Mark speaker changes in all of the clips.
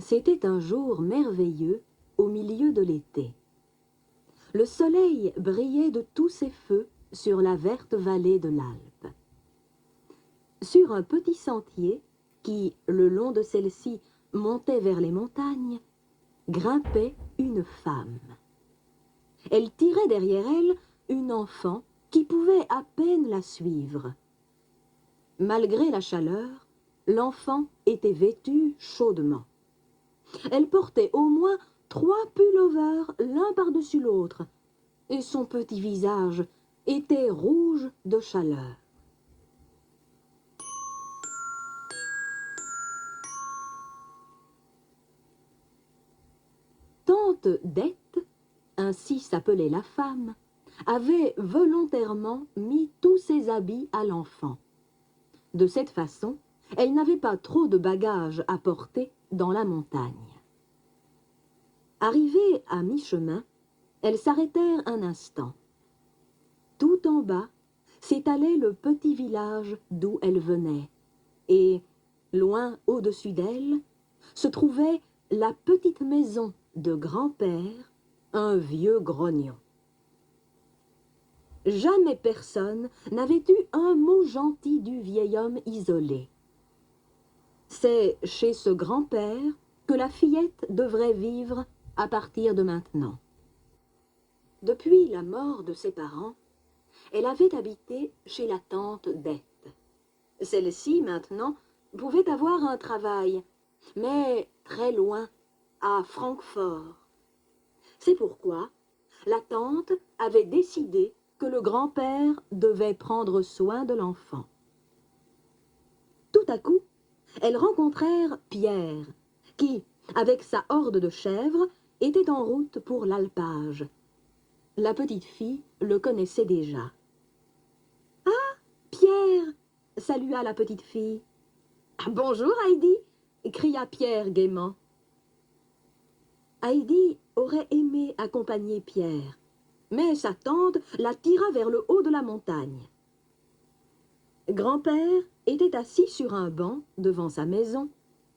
Speaker 1: C'était un jour merveilleux au milieu de l'été. Le soleil brillait de tous ses feux sur la verte vallée de l'Alpe. Sur un petit sentier qui, le long de celle-ci, montait vers les montagnes, grimpait une femme. Elle tirait derrière elle une enfant qui pouvait à peine la suivre. Malgré la chaleur, l'enfant était vêtue chaudement. Elle portait au moins 3 pullovers l'un par-dessus l'autre, et son petit visage était rouge de chaleur. Tante Dete, ainsi s'appelait la femme, avait volontairement mis tous ses habits à l'enfant. De cette façon, elle n'avait pas trop de bagages à porter dans la montagne. Arrivées à mi-chemin, elles s'arrêtèrent un instant. Tout en bas s'étalait le petit village d'où elles venaient, et, loin au-dessus d'elles, se trouvait la petite maison de grand-père, un vieux grognon. Jamais personne n'avait eu un mot gentil du vieil homme isolé. C'est chez ce grand-père que la fillette devrait vivre à partir de maintenant. Depuis la mort de ses parents, elle avait habité chez la tante Dete. Celle-ci, maintenant, pouvait avoir un travail, mais très loin, à Francfort. C'est pourquoi la tante avait décidé que le grand-père devait prendre soin de l'enfant. Tout à coup, elles rencontrèrent Pierre, qui, avec sa horde de chèvres, était en route pour l'alpage. La petite fille le connaissait déjà. « Ah, Pierre !» salua la petite fille. « Bonjour, Heidi !» cria Pierre gaiement. Heidi aurait aimé accompagner Pierre, mais sa tante la tira vers le haut de la montagne. Grand-père était assis sur un banc devant sa maison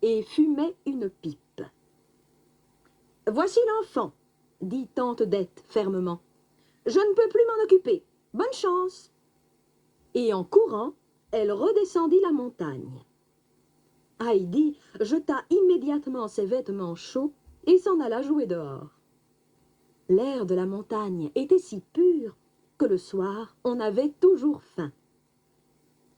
Speaker 1: et fumait une pipe. « Voici l'enfant, » dit tante Dete fermement. « Je ne peux plus m'en occuper. Bonne chance !» Et en courant, elle redescendit la montagne. Heidi jeta immédiatement ses vêtements chauds et s'en alla jouer dehors. L'air de la montagne était si pur que le soir, on avait toujours faim.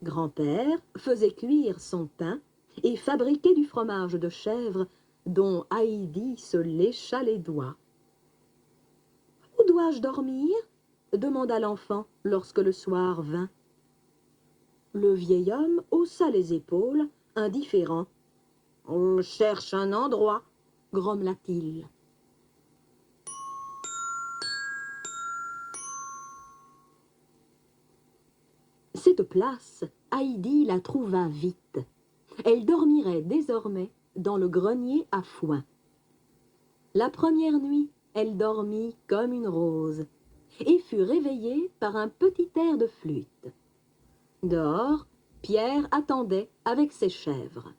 Speaker 1: Grand-père faisait cuire son pain et fabriquait du fromage de chèvre dont Heidi se lécha les doigts. « Où dois-je dormir ?» demanda l'enfant lorsque le soir vint. Le vieil homme haussa les épaules, indifférent. « On cherche un endroit, » grommela-t-il. Cette place, Heidi la trouva vite. Elle dormirait désormais dans le grenier à foin. La première nuit, elle dormit comme une rose et fut réveillée par un petit air de flûte. Dehors, Pierre attendait avec ses chèvres.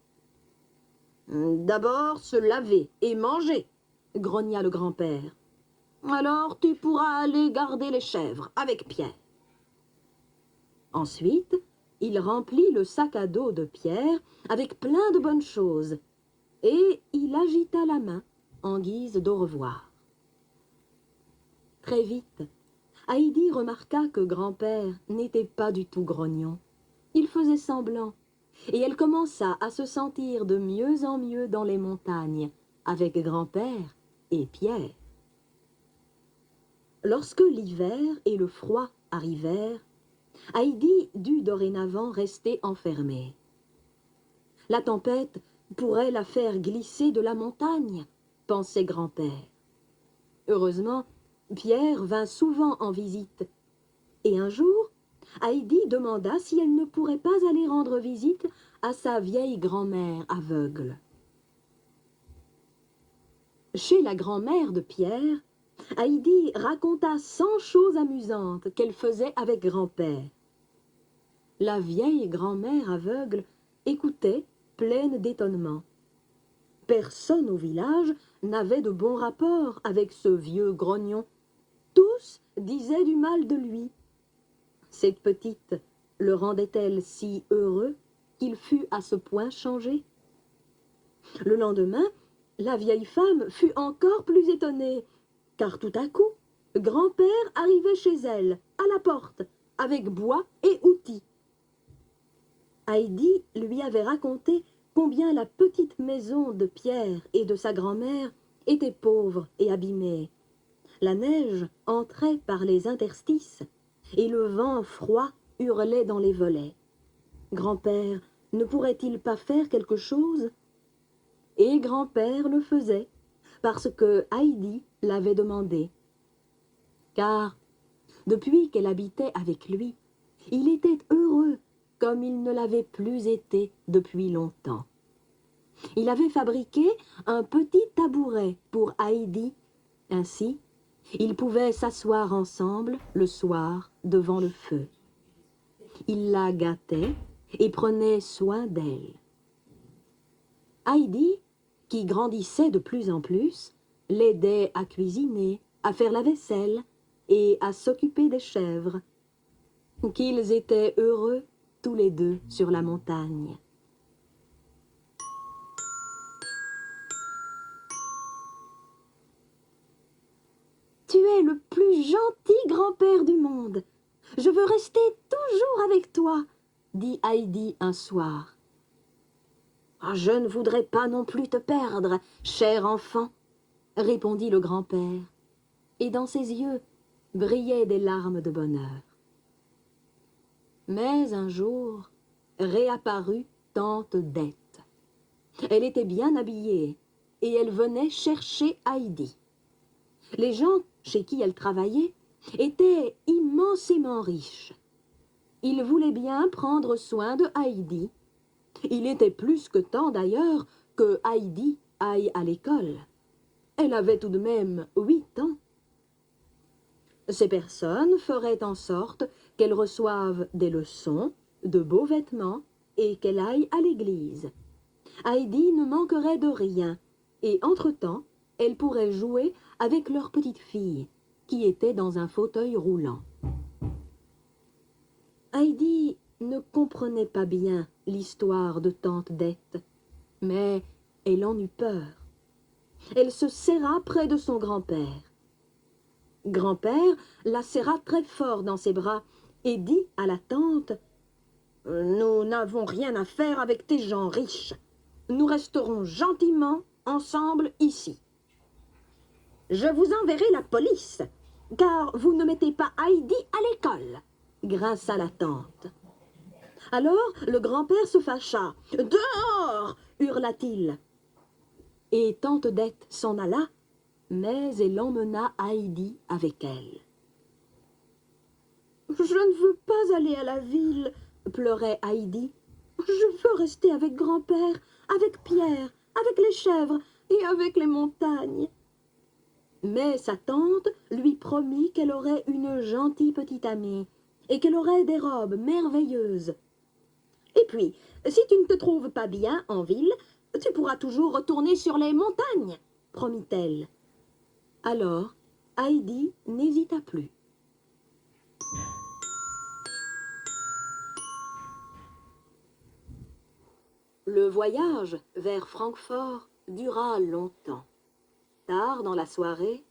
Speaker 1: « D'abord se laver et manger, » grogna le grand-père. « Alors tu pourras aller garder les chèvres avec Pierre. » Ensuite, il remplit le sac à dos de Pierre avec plein de bonnes choses et il agita la main en guise d'au revoir. Très vite, Heidi remarqua que grand-père n'était pas du tout grognon. Il faisait semblant, et elle commença à se sentir de mieux en mieux dans les montagnes, avec grand-père et Pierre. Lorsque l'hiver et le froid arrivèrent, Heidi dut dorénavant rester enfermée. La tempête pourrait la faire glisser de la montagne, pensait grand-père. Heureusement, Pierre vint souvent en visite, et un jour, Heidi demanda si elle ne pourrait pas aller rendre visite à sa vieille grand-mère aveugle. Chez la grand-mère de Pierre, Heidi raconta 100 choses amusantes qu'elle faisait avec grand-père. La vieille grand-mère aveugle écoutait, pleine d'étonnement. Personne au village n'avait de bon rapport avec ce vieux grognon. Tous disaient du mal de lui. Cette petite le rendait-elle si heureux qu'il fût à ce point changé? Le lendemain, la vieille femme fut encore plus étonnée, car tout à coup, grand-père arrivait chez elle, à la porte, avec bois et outils. Heidi lui avait raconté combien la petite maison de Pierre et de sa grand-mère était pauvre et abîmée. La neige entrait par les interstices, et le vent froid hurlait dans les volets. Grand-père ne pourrait-il pas faire quelque chose? Et grand-père le faisait, parce que Heidi l'avait demandé. Car, depuis qu'elle habitait avec lui, il était heureux comme il ne l'avait plus été depuis longtemps. Il avait fabriqué un petit tabouret pour Heidi. Ainsi, ils pouvaient s'asseoir ensemble le soir devant le feu. Il la gâtait et prenait soin d'elle. Heidi, qui grandissait de plus en plus, l'aidait à cuisiner, à faire la vaisselle et à s'occuper des chèvres. Qu'ils étaient heureux tous les deux sur la montagne. Tu es le plus gentil grand-père du monde. Je veux rester toujours avec toi, dit Heidi un soir. Ah, je ne voudrais pas non plus te perdre, cher enfant, répondit le grand-père, et dans ses yeux brillaient des larmes de bonheur. Mais un jour réapparut tante Dete. Elle était bien habillée et elle venait chercher Heidi. Les gens chez qui elle travaillait étaient immensément riches. Ils voulaient bien prendre soin de Heidi. Il était plus que temps d'ailleurs que Heidi aille à l'école. Elle avait tout de même 8 ans. Ces personnes feraient en sorte qu'elle reçoive des leçons, de beaux vêtements et qu'elle aille à l'église. Heidi ne manquerait de rien, et entre-temps, elle pourrait jouer avec leur petite fille, qui était dans un fauteuil roulant. Heidi ne comprenait pas bien l'histoire de tante Dete, mais elle en eut peur. Elle se serra près de son grand-père. Grand-père la serra très fort dans ses bras et dit à la tante « Nous n'avons rien à faire avec tes gens riches. Nous resterons gentiment ensemble ici. Je vous enverrai la police, car vous ne mettez pas Heidi à l'école, grinça la tante. Alors le grand-père se fâcha. Dehors, hurla-t-il. Et tante Dete s'en alla, mais elle emmena Heidi avec elle. Je ne veux pas aller à la ville, pleurait Heidi. Je veux rester avec grand-père, avec Pierre, avec les chèvres et avec les montagnes. Mais sa tante lui promit qu'elle aurait une gentille petite amie et qu'elle aurait des robes merveilleuses. Et puis, si tu ne te trouves pas bien en ville, tu pourras toujours retourner sur les montagnes, promit-elle. Alors, Heidi n'hésita plus. Le voyage vers Francfort dura longtemps. Tard dans la soirée,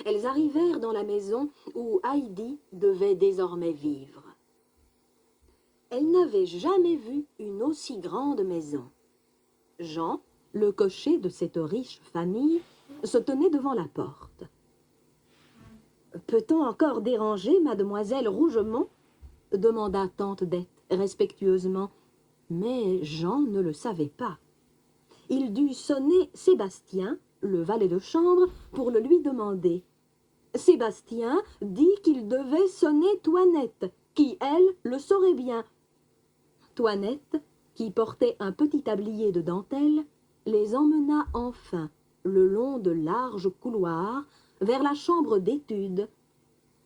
Speaker 1: elles arrivèrent dans la maison où Heidi devait désormais vivre. Elle n'avait jamais vu une aussi grande maison. Jean, le cocher de cette riche famille, se tenait devant la porte. « Peut-on encore déranger mademoiselle Rougemont ?» demanda tante Dete respectueusement, mais Jean ne le savait pas. Il dut sonner Sébastien, le valet de chambre, pour le lui demander. Sébastien dit qu'il devait sonner Toinette, qui, elle, le saurait bien. Toinette, qui portait un petit tablier de dentelle, les emmena enfin le long de larges couloirs vers la chambre d'études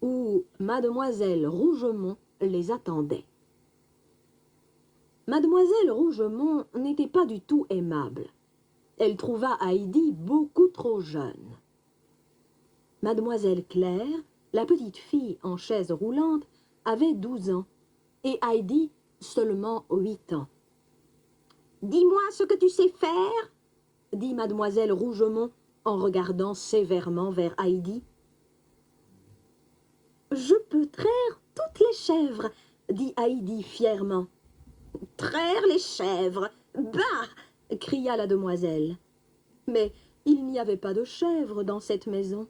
Speaker 1: où mademoiselle Rougemont les attendait. Mademoiselle Rougemont n'était pas du tout aimable. elle trouva Heidi beaucoup trop jeune. Mademoiselle Claire, la petite fille en chaise roulante, avait 12 ans et Heidi seulement 8 ans. « Dis-moi ce que tu sais faire » dit mademoiselle Rougemont en regardant sévèrement vers Heidi. « Je peux traire toutes les chèvres » dit Heidi fièrement. « Traire les chèvres, bah » cria la demoiselle. Mais il n'y avait pas de chèvres dans cette maison.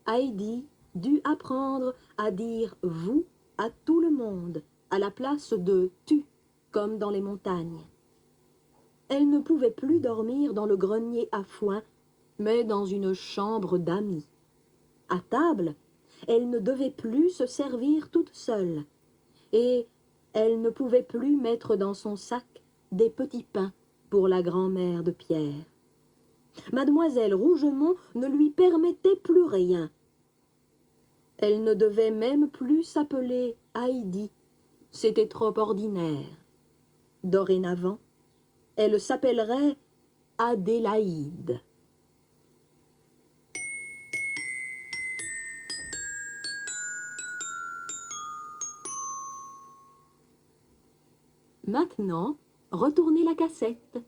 Speaker 1: Heidi dut apprendre à dire « vous » à tout le monde, à la place de « tu », comme dans les montagnes. Elle ne pouvait plus dormir dans le grenier à foin, mais dans une chambre d'amis. À table, elle ne devait plus se servir toute seule, et elle ne pouvait plus mettre dans son sac des petits pains pour la grand-mère de Pierre. Mademoiselle Rougemont ne lui permettait plus rien. Elle ne devait même plus s'appeler Heidi, c'était trop ordinaire. Dorénavant, elle s'appellerait Adélaïde. Maintenant, retournez la cassette.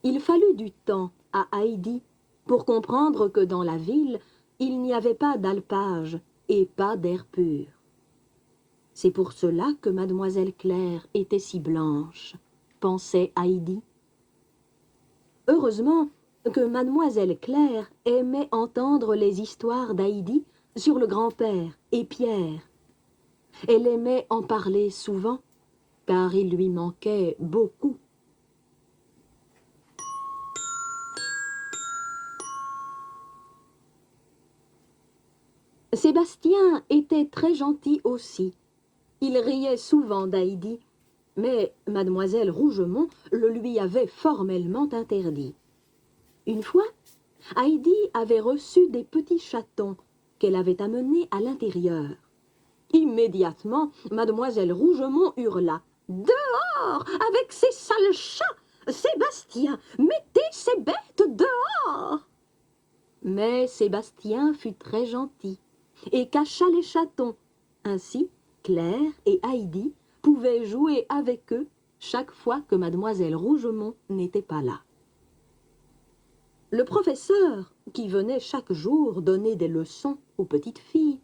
Speaker 1: Il fallut du temps à Heidi pour comprendre que dans la ville, il n'y avait pas d'alpage et pas d'air pur. C'est pour cela que mademoiselle Claire était si blanche, pensait Heidi. Heureusement que mademoiselle Claire aimait entendre les histoires d'Heidi sur le grand-père et Pierre. Elle aimait en parler souvent, car il lui manquait beaucoup. Sébastien était très gentil aussi. Il riait souvent d'Heidi, mais mademoiselle Rougemont le lui avait formellement interdit. Une fois, Heidi avait reçu des petits chatons qu'elle avait amenés à l'intérieur. Immédiatement, mademoiselle Rougemont hurla « Dehors avec ces sales chats! Sébastien, mettez ces bêtes dehors !» Mais Sébastien fut très gentil et cacha les chatons. Ainsi, Claire et Heidi pouvaient jouer avec eux chaque fois que mademoiselle Rougemont n'était pas là. Le professeur, qui venait chaque jour donner des leçons aux petites filles,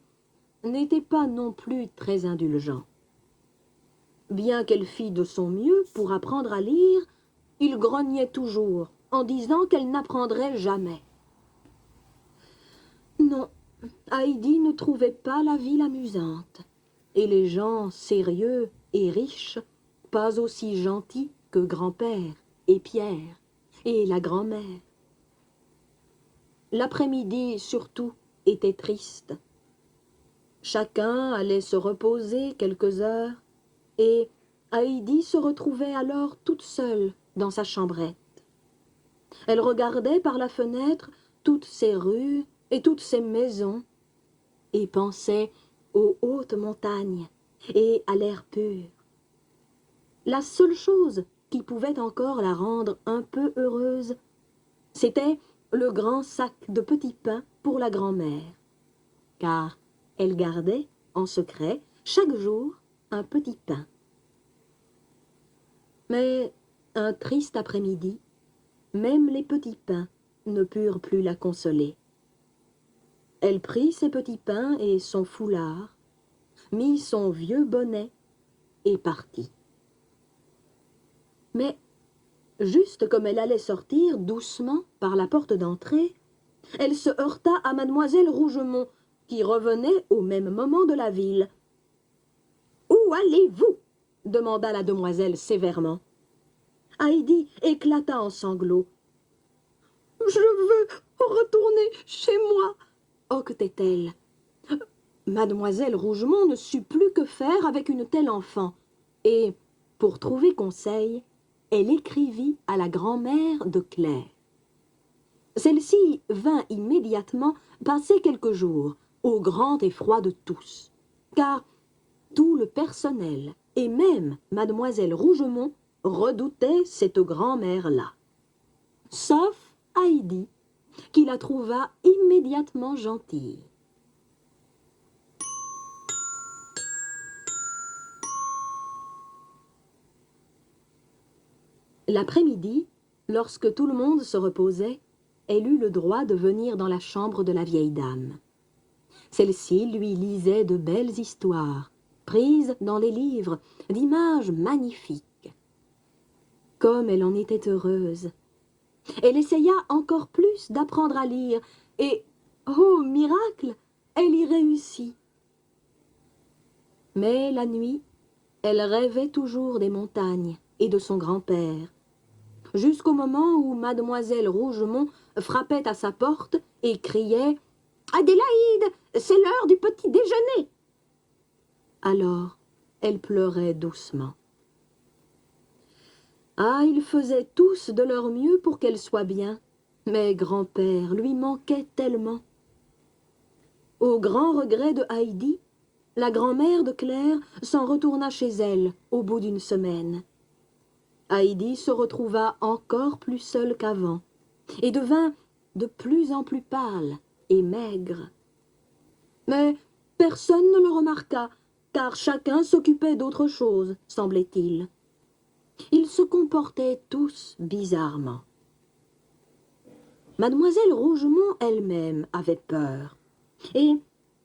Speaker 1: n'était pas non plus très indulgent. Bien qu'elle fît de son mieux pour apprendre à lire, il grognait toujours en disant qu'elle n'apprendrait jamais. Non, Heidi ne trouvait pas la ville amusante, et les gens sérieux et riches, pas aussi gentils que grand-père et Pierre et la grand-mère. L'après-midi, surtout, était triste. Chacun allait se reposer quelques heures, et Heidi se retrouvait alors toute seule dans sa chambrette. Elle regardait par la fenêtre toutes ces rues et toutes ces maisons, et pensait aux hautes montagnes et à l'air pur. La seule chose qui pouvait encore la rendre un peu heureuse, c'était le grand sac de petits pains pour la grand-mère, car elle gardait en secret chaque jour un petit pain. Mais un triste après-midi, même les petits pains ne purent plus la consoler. Elle prit ses petits pains et son foulard, mit son vieux bonnet et partit. Mais, juste comme elle allait sortir doucement par la porte d'entrée, elle se heurta à mademoiselle Rougemont, qui revenait au même moment de la ville. « Où allez-vous » demanda la demoiselle sévèrement. Heidi éclata en sanglots. « Je veux retourner chez moi » hoquetait-elle. Mademoiselle Rougemont ne sut plus que faire avec une telle enfant, et, pour trouver conseil, elle écrivit à la grand-mère de Claire. Celle-ci vint immédiatement passer quelques jours, au grand effroi de tous, car tout le personnel, et même mademoiselle Rougemont, redoutait cette grand-mère-là. Sauf Heidi, qui la trouva immédiatement gentille. L'après-midi, lorsque tout le monde se reposait, elle eut le droit de venir dans la chambre de la vieille dame. Celle-ci lui lisait de belles histoires, prises dans les livres, d'images magnifiques. Comme elle en était heureuse! Elle essaya encore plus d'apprendre à lire, et, oh miracle, elle y réussit. Mais la nuit, elle rêvait toujours des montagnes et de son grand-père, jusqu'au moment où mademoiselle Rougemont frappait à sa porte et criait « Adélaïde, c'est l'heure du petit déjeuner !» Alors, elle pleurait doucement. Ah, ils faisaient tous de leur mieux pour qu'elle soit bien, mais grand-père lui manquait tellement. Au grand regret de Heidi, la grand-mère de Claire s'en retourna chez elle au bout d'une semaine. Heidi se retrouva encore plus seule qu'avant et devint de plus en plus pâle et maigre. Mais personne ne le remarqua, car chacun s'occupait d'autre chose, semblait-il. Ils se comportaient tous bizarrement. Mademoiselle Rougemont elle-même avait peur, et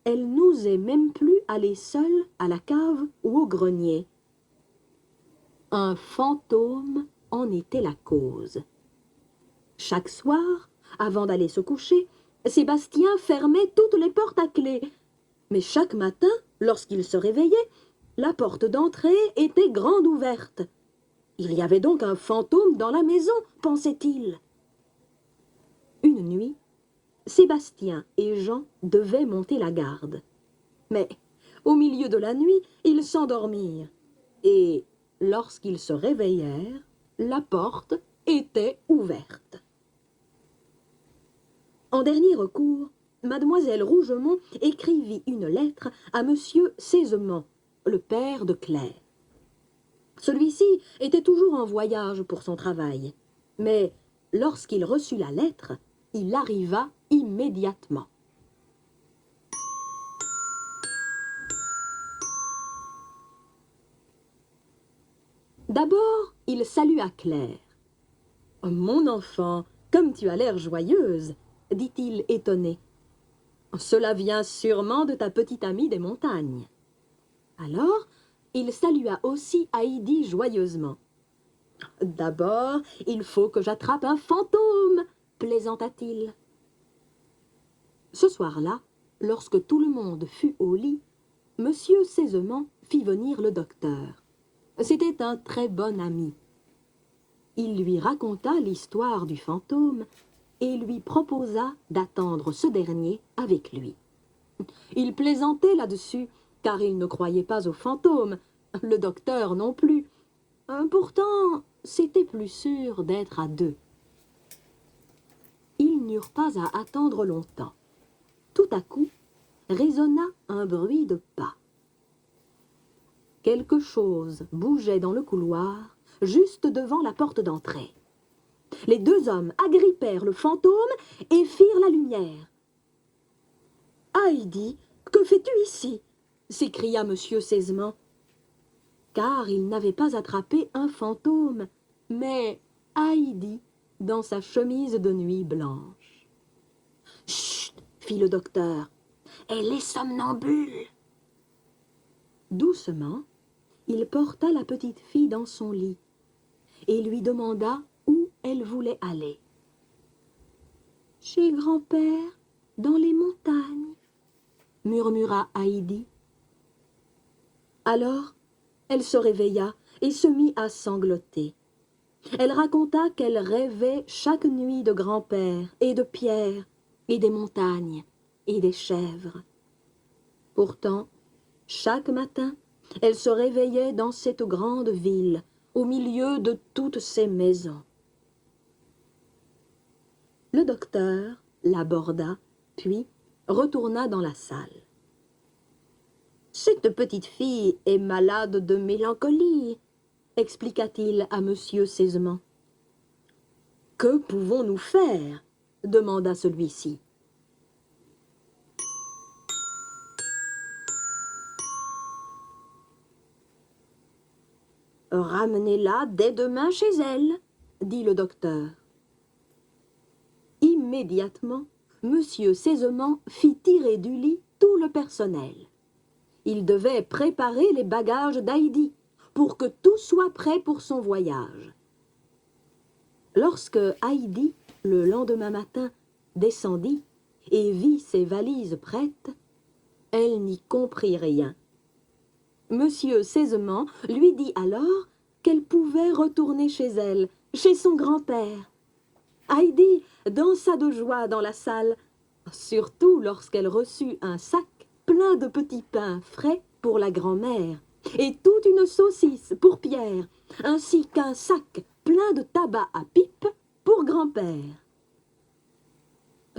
Speaker 1: elle n'osait même plus aller seule à la cave ou au grenier. Un fantôme en était la cause. Chaque soir, avant d'aller se coucher, Sébastien fermait toutes les portes à clé, mais chaque matin, lorsqu'il se réveillait, la porte d'entrée était grande ouverte. Il y avait donc un fantôme dans la maison, pensait-il. Une nuit, Sébastien et Jean devaient monter la garde. Mais, au milieu de la nuit, ils s'endormirent. Et, lorsqu'ils se réveillèrent, la porte était ouverte. En dernier recours, mademoiselle Rougemont écrivit une lettre à monsieur Saisemont, le père de Claire. Celui-ci était toujours en voyage pour son travail, mais lorsqu'il reçut la lettre, il arriva immédiatement. D'abord, il salua Claire. « Mon enfant, comme tu as l'air joyeuse !» dit-il étonné. « Cela vient sûrement de ta petite amie des montagnes. » Alors, il salua aussi Heidi joyeusement. « D'abord, il faut que j'attrape un fantôme !» plaisanta-t-il. Ce soir-là, lorsque tout le monde fut au lit, monsieur Saisemont fit venir le docteur. C'était un très bon ami. Il lui raconta l'histoire du fantôme et lui proposa d'attendre ce dernier avec lui. Il plaisantait là-dessus, car il ne croyait pas aux fantômes, le docteur non plus. Pourtant, c'était plus sûr d'être à deux. Ils n'eurent pas à attendre longtemps. Tout à coup, résonna un bruit de pas. Quelque chose bougeait dans le couloir, juste devant la porte d'entrée. Les deux hommes agrippèrent le fantôme et firent la lumière. « Heidi, que fais-tu ici ?» s'écria monsieur Saisemont. Car il n'avait pas attrapé un fantôme, mais Heidi dans sa chemise de nuit blanche. « Chut !» fit le docteur. « Elle est somnambule !» Doucement, il porta la petite fille dans son lit et lui demanda où elle voulait aller. « Chez grand-père, dans les montagnes, » murmura Heidi. Alors, elle se réveilla et se mit à sangloter. Elle raconta qu'elle rêvait chaque nuit de grand-père et de Pierre et des montagnes et des chèvres. Pourtant, chaque matin, elle se réveillait dans cette grande ville, au milieu de toutes ces maisons. Le docteur l'aborda, puis retourna dans la salle. « Cette petite fille est malade de mélancolie, » expliqua-t-il à Monsieur Saisemant. « Que pouvons-nous faire ?» demanda celui-ci. « Ramenez-la dès demain chez elle, » dit le docteur. Immédiatement, Monsieur Saisemant fit tirer du lit tout le personnel. Il devait préparer les bagages d'Heidi pour que tout soit prêt pour son voyage. Lorsque Heidi, le lendemain matin, descendit et vit ses valises prêtes, elle n'y comprit rien. Monsieur Saisemant lui dit alors qu'elle pouvait retourner chez elle, chez son grand-père. Heidi dansa de joie dans la salle, surtout lorsqu'elle reçut un sac plein de petits pains frais pour la grand-mère et toute une saucisse pour Pierre, ainsi qu'un sac plein de tabac à pipe pour grand-père.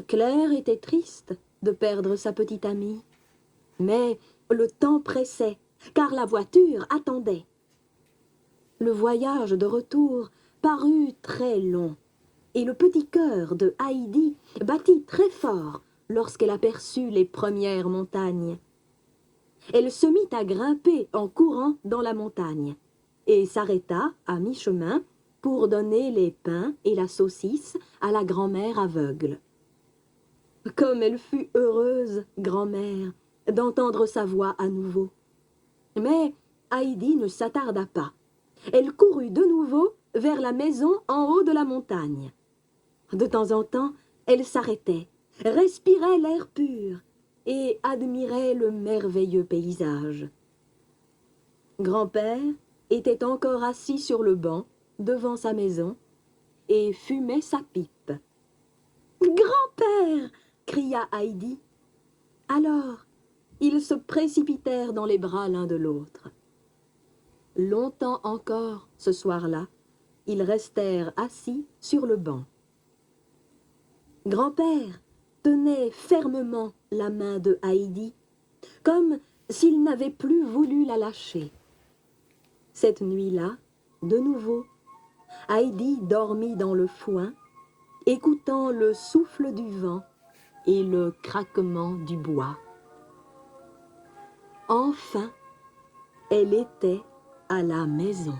Speaker 1: Claire était triste de perdre sa petite amie, mais le temps pressait, car la voiture attendait. Le voyage de retour parut très long, et le petit cœur de Heidi battit très fort lorsqu'elle aperçut les premières montagnes. Elle se mit à grimper en courant dans la montagne et s'arrêta à mi-chemin pour donner les pains et la saucisse à la grand-mère aveugle. Comme elle fut heureuse, grand-mère, d'entendre sa voix à nouveau. Mais Heidi ne s'attarda pas. Elle courut de nouveau vers la maison en haut de la montagne. De temps en temps, elle s'arrêtait, respirait l'air pur et admirait le merveilleux paysage. Grand-père était encore assis sur le banc devant sa maison et fumait sa pipe. « Grand-père !» cria Heidi. Alors, ils se précipitèrent dans les bras l'un de l'autre. Longtemps encore, ce soir-là, ils restèrent assis sur le banc. Grand-père tenait fermement la main de Heidi, comme s'il n'avait plus voulu la lâcher. Cette nuit-là, de nouveau, Heidi dormit dans le foin, écoutant le souffle du vent et le craquement du bois. Enfin, elle était à la maison.